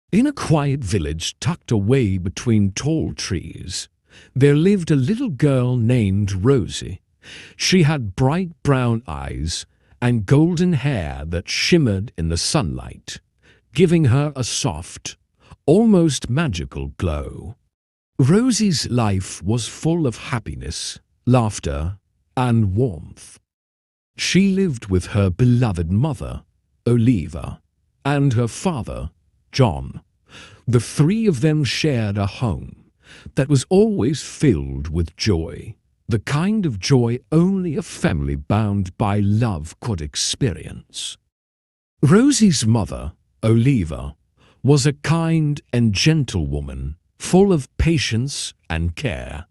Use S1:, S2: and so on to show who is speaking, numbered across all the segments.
S1: In a quiet village tucked away between tall trees, there lived a little girl named Rosie. She had bright brown eyes and golden hair that shimmered in the sunlight, giving her a soft, almost magical glow. Rosie's life was full of happiness, laughter, and warmth. She lived with her beloved mother, Oliva, and her father, John. The three of them shared a home that was always filled with joy, the kind of joy only a family bound by love could experience. Rosie's mother, Oliva, was a kind and gentle woman, full of patience and care.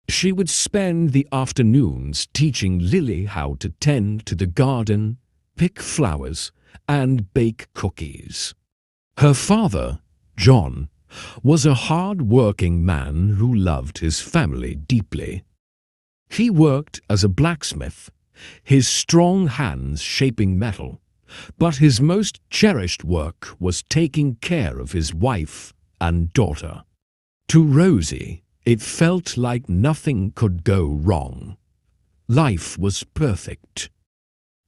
S1: She would spend the afternoons teaching Lily how to tend to the garden, pick flowers, and bake cookies. Her father, John, was a hard-working man who loved his family deeply. He worked as a blacksmith, his strong hands shaping metal, but his most cherished work was taking care of his wife and daughter. To Rosie, it felt like nothing could go wrong. Life was perfect.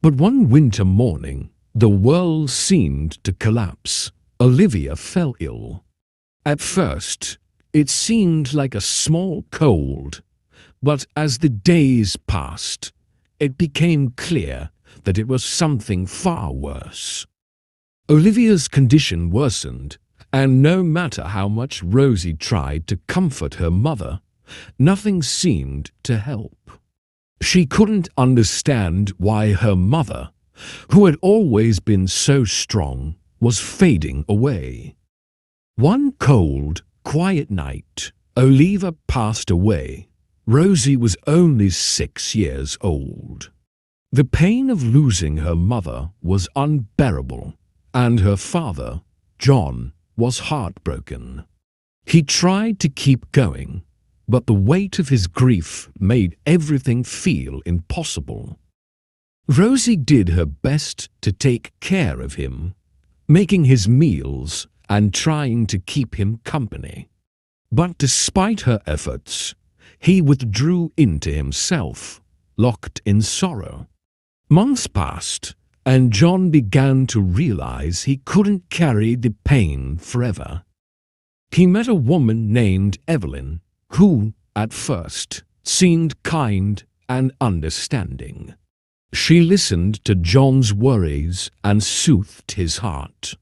S1: But one winter morning, the world seemed to collapse. Olivia fell ill. At first, it seemed like a small cold, but as the days passed, it became clear that it was something far worse. Olivia's condition worsened, and no matter how much Rosie tried to comfort her mother, nothing seemed to help. She couldn't understand why her mother, who had always been so strong, was fading away. One cold, quiet night, Oliva passed away. Rosie was only 6 years old. The pain of losing her mother was unbearable, and her father, John, was heartbroken. He tried to keep going, but the weight of his grief made everything feel impossible. Rosie did her best to take care of him, making his meals and trying to keep him company. But despite her efforts, he withdrew into himself, locked in sorrow. Months passed, and John began to realize he couldn't carry the pain forever. He met a woman named Evelyn, who, at first, seemed kind and understanding. She listened to John's worries and soothed his heart.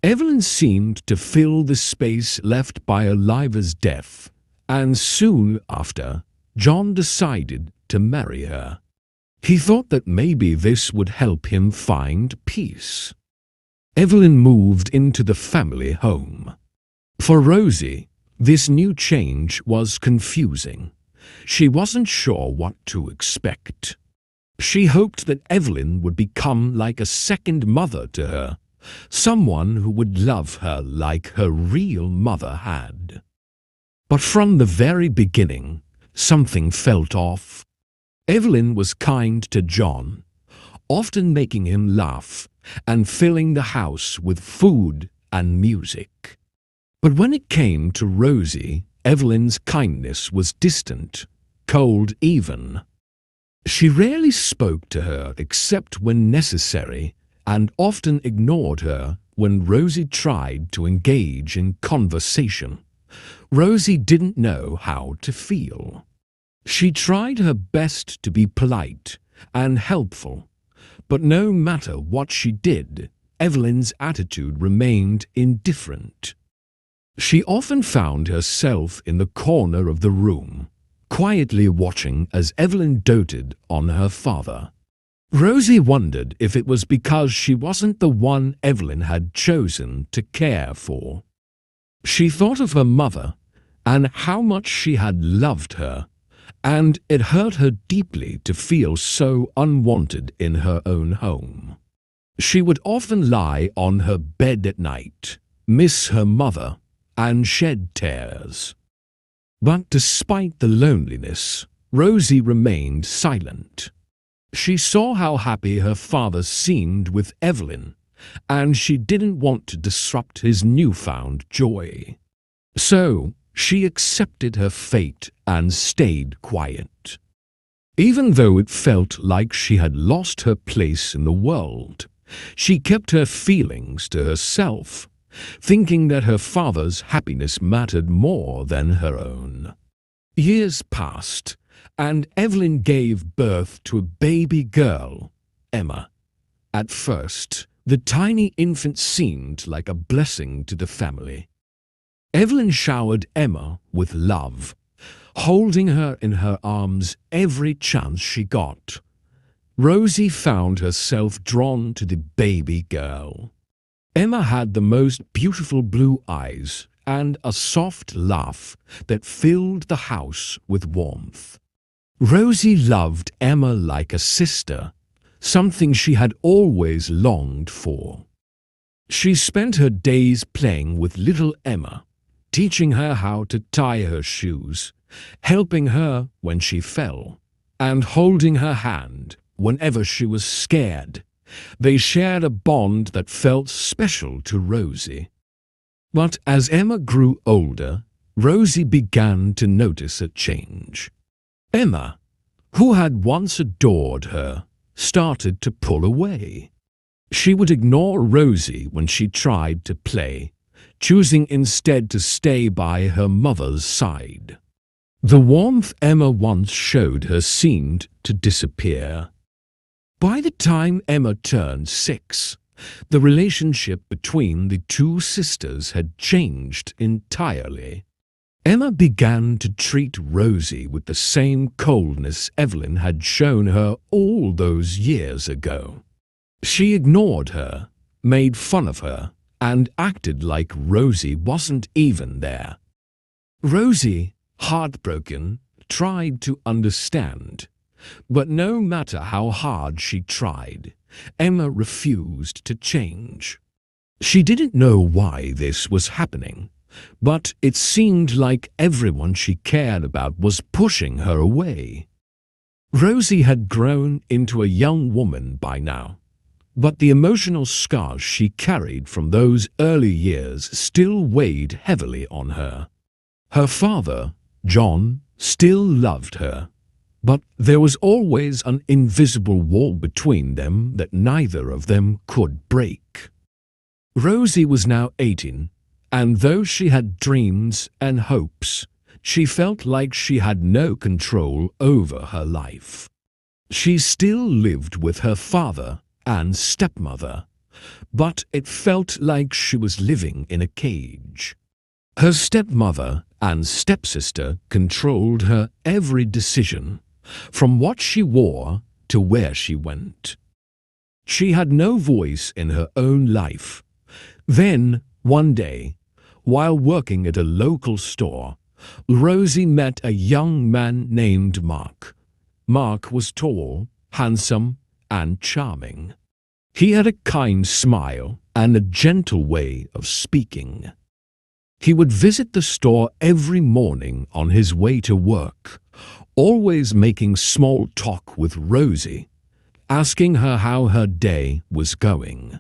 S1: Evelyn seemed to fill the space left by Oliva's death, and soon after, John decided to marry her. He thought that maybe this would help him find peace. Evelyn moved into the family home. For Rosie, this new change was confusing. She wasn't sure what to expect. She hoped that Evelyn would become like a second mother to her, someone who would love her like her real mother had. But from the very beginning, something felt off. Evelyn was kind to John, often making him laugh and filling the house with food and music. But when it came to Rosie, Evelyn's kindness was distant, cold even. She rarely spoke to her except when necessary, and often ignored her when Rosie tried to engage in conversation. Rosie didn't know how to feel. She tried her best to be polite and helpful, but no matter what she did, Evelyn's attitude remained indifferent. She often found herself in the corner of the room, quietly watching as Evelyn doted on her father. Rosie wondered if it was because she wasn't the one Evelyn had chosen to care for. She thought of her mother and how much she had loved her, and it hurt her deeply to feel so unwanted in her own home. She would often lie on her bed at night, miss her mother, and shed tears. But despite the loneliness, Rosie remained silent. She saw how happy her father seemed with Evelyn, and she didn't want to disrupt his newfound joy. So she accepted her fate and stayed quiet. Even though it felt like she had lost her place in the world, she kept her feelings to herself, thinking that her father's happiness mattered more than her own. Years passed, and Evelyn gave birth to a baby girl, Emma. At first, the tiny infant seemed like a blessing to the family. Evelyn showered Emma with love, holding her in her arms every chance she got. Rozi found herself drawn to the baby girl. Emma had the most beautiful blue eyes and a soft laugh that filled the house with warmth. Rozi loved Emma like a sister, something she had always longed for. She spent her days playing with little Emma, teaching her how to tie her shoes, helping her when she fell, and holding her hand whenever she was scared. They shared a bond that felt special to Rozi. But as Emma grew older, Rozi began to notice a change. Emma, who had once adored her, started to pull away. She would ignore Rozi when she tried to play, choosing instead to stay by her mother's side. The warmth Emma once showed her seemed to disappear. By the time Emma turned 6, the relationship between the two sisters had changed entirely. Emma began to treat Rozi with the same coldness Evelyn had shown her all those years ago. She ignored her, made fun of her, and acted like Rozi wasn't even there. Rozi, heartbroken, tried to understand, but no matter how hard she tried, Emma refused to change. She didn't know why this was happening, but it seemed like everyone she cared about was pushing her away. Rozi had grown into a young woman by now, but the emotional scars she carried from those early years still weighed heavily on her. Her father, John, still loved her, but there was always an invisible wall between them that neither of them could break. Rozi was now 18, and though she had dreams and hopes, she felt like she had no control over her life. She still lived with her father and stepmother, but it felt like she was living in a cage. Her stepmother and stepsister controlled her every decision, from what she wore to where she went. She had no voice in her own life. Then, one day, while working at a local store, Rozi met a young man named Mark. Mark was tall, handsome, and charming. He had a kind smile and a gentle way of speaking. He would visit the store every morning on his way to work, always making small talk with Rozi, asking her how her day was going.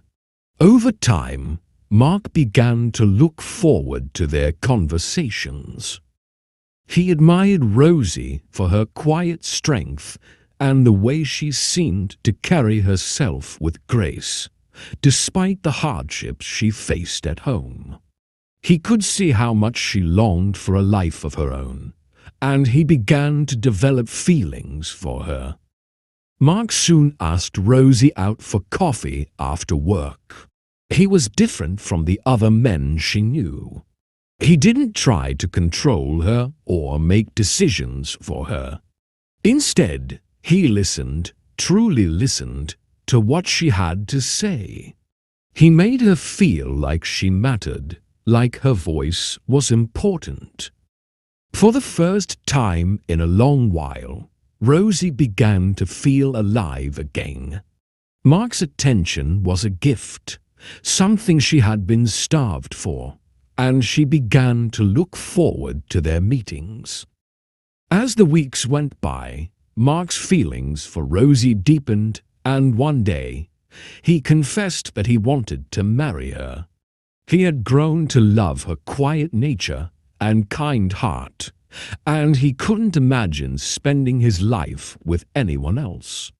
S1: Over time, Mark began to look forward to their conversations. He admired Rozi for her quiet strength and the way she seemed to carry herself with grace, despite the hardships she faced at home. He could see how much she longed for a life of her own, and he began to develop feelings for her. Mark soon asked Rozi out for coffee after work. He was different from the other men she knew. He didn't try to control her or make decisions for her. Instead, he listened, truly listened, to what she had to say. He made her feel like she mattered, like her voice was important. For the first time in a long while, Rozi began to feel alive again. Mark's attention was a gift, something she had been starved for, and she began to look forward to their meetings. As the weeks went by, Mark's feelings for Rozi deepened, and one day, He confessed that he wanted to marry her. He had grown to love her quiet nature and kind heart, and he couldn't imagine spending his life with anyone else.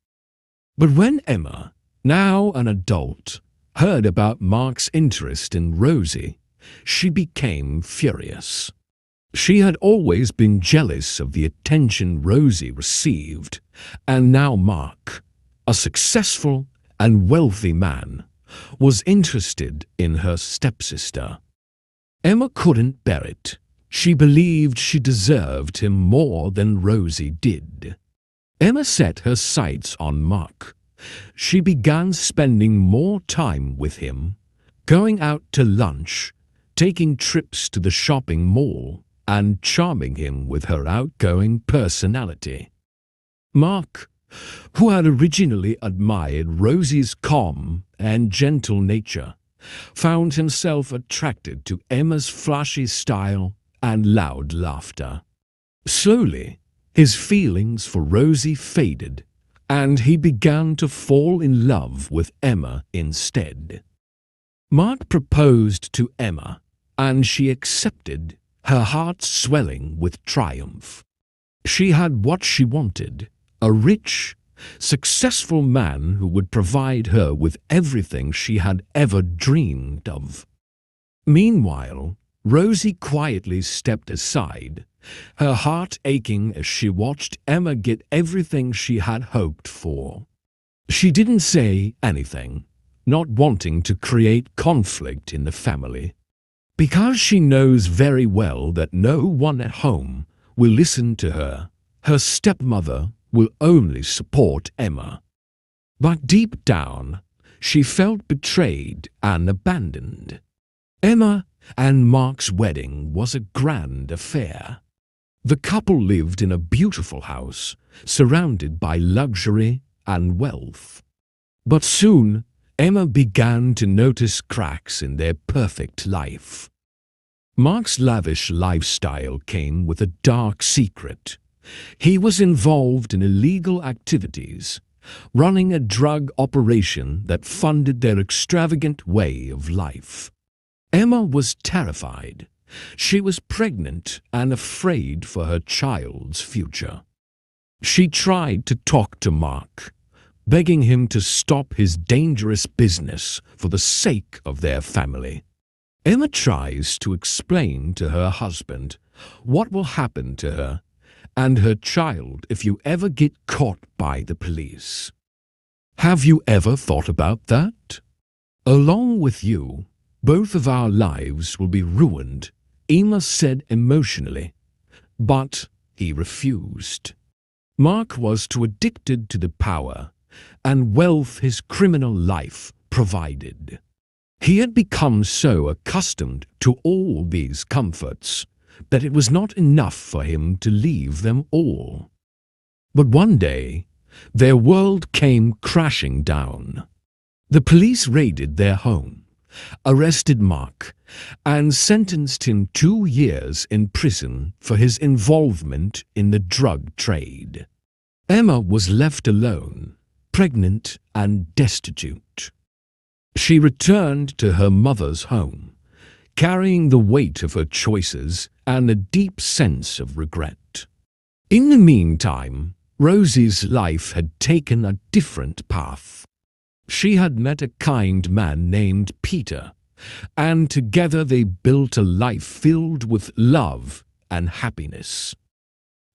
S1: But when Emma, now an adult, heard about Mark's interest in Rozi, she became furious. She had always been jealous of the attention Rozi received, and now Mark, a successful and wealthy man, was interested in her stepsister. Emma couldn't bear it. She believed she deserved him more than Rozi did. Emma set her sights on Mark. She began spending more time with him, going out to lunch, taking trips to the shopping mall, and charming him with her outgoing personality. Mark, who had originally admired Rosie's calm and gentle nature, found himself attracted to Emma's flashy style and loud laughter. Slowly, his feelings for Rozi faded, and he began to fall in love with Emma instead. Mark proposed to Emma, and she accepted, her heart swelling with triumph. She had what she wanted, a rich, successful man who would provide her with everything she had ever dreamed of. Meanwhile, Rozi quietly stepped aside, her heart aching as she watched Emma get everything she had hoped for. She didn't say anything, not wanting to create conflict in the family, because she knows very well that no one at home will listen to her. Her stepmother will only support Emma. But deep down, she felt betrayed and abandoned. Emma and Mark's wedding was a grand affair. The couple lived in a beautiful house, surrounded by luxury and wealth. But soon, Emma began to notice cracks in their perfect life. Mark's lavish lifestyle came with a dark secret. He was involved in illegal activities, running a drug operation that funded their extravagant way of life. Emma was terrified. She was pregnant and afraid for her child's future. She tried to talk to Mark, begging him to stop his dangerous business for the sake of their family. Emma tries to explain to her husband what will happen to her and her child if you ever get caught by the police. Have you ever thought about that? Along with you, both of our lives will be ruined, Emma said emotionally, but he refused. Mark was too addicted to the power and wealth his criminal life provided. He had become so accustomed to all these comforts that it was not enough for him to leave them all. But one day, their world came crashing down. The police raided their home, arrested Mark, and sentenced him 2 years in prison for his involvement in the drug trade. Emma was left alone, pregnant and destitute. She returned to her mother's home, carrying the weight of her choices and a deep sense of regret. In the meantime, Rosie's life had taken a different path. She had met a kind man named Peter, and together they built a life filled with love and happiness.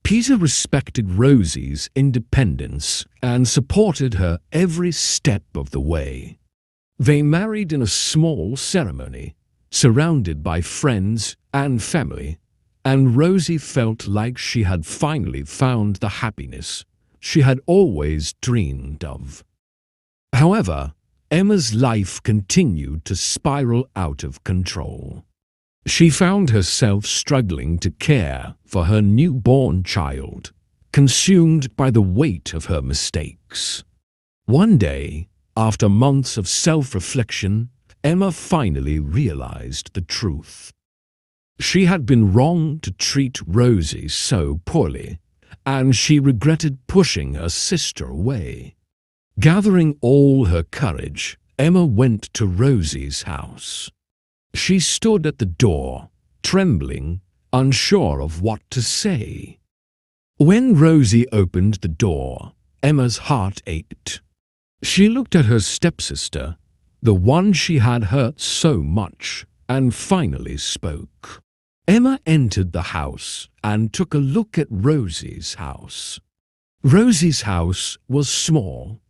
S1: Peter respected Rosie's independence and supported her every step of the way. They married in a small ceremony, surrounded by friends and family, and Rozi felt like she had finally found the happiness she had always dreamed of. However, Emma's life continued to spiral out of control. She found herself struggling to care for her newborn child, consumed by the weight of her mistakes. One day, after months of self-reflection, Emma finally realized the truth. She had been wrong to treat Rozi so poorly, and she regretted pushing her sister away. Gathering all her courage, Emma went to Rosie's house. She stood at the door, trembling, unsure of what to say. When Rosie opened the door, Emma's heart ached. She looked at her stepsister, the one she had hurt so much, and finally spoke. Emma entered the house and took a look at Rosie's house. Rosie's house was small,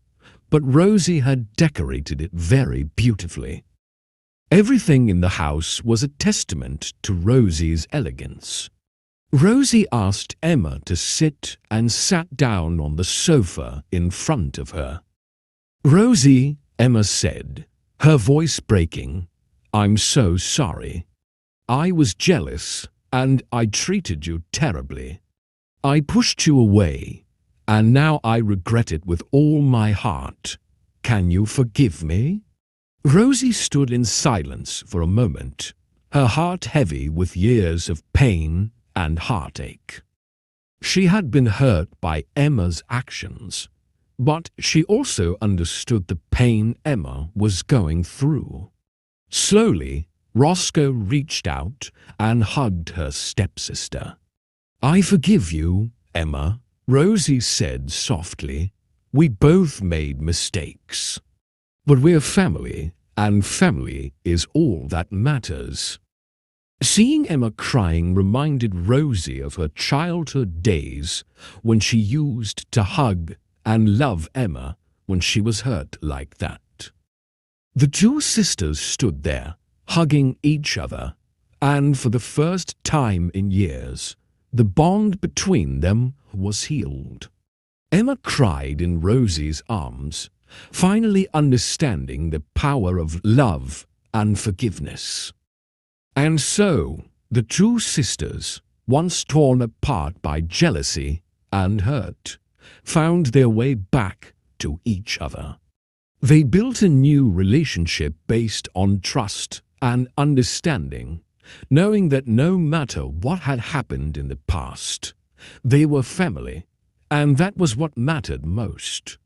S1: but Rosie had decorated it very beautifully. Everything in the house was a testament to Rosie's elegance. Rosie asked Emma to sit and sat down on the sofa in front of her. "Rosie," Emma said, her voice breaking, "I'm so sorry. I was jealous and I treated you terribly. I pushed you away, and now I regret it with all my heart. Can you forgive me?" Rosie stood in silence for a moment, her heart heavy with years of pain and heartache. She had been hurt by Emma's actions, but she also understood the pain Emma was going through. Slowly, Roscoe reached out and hugged her stepsister. "I forgive you, Emma," Rosie said softly. "We both made mistakes. But we're family, and family is all that matters." Seeing Emma crying reminded Rosie of her childhood days when she used to hug and love Emma when she was hurt like that. The two sisters stood there, hugging each other, and for the first time in years, the bond between them was healed. Emma cried in Rosie's arms, finally understanding the power of love and forgiveness. And so, the two sisters, once torn apart by jealousy and hurt, found their way back to each other. They built a new relationship based on trust and understanding, knowing that no matter what had happened in the past, they were family, and that was what mattered most.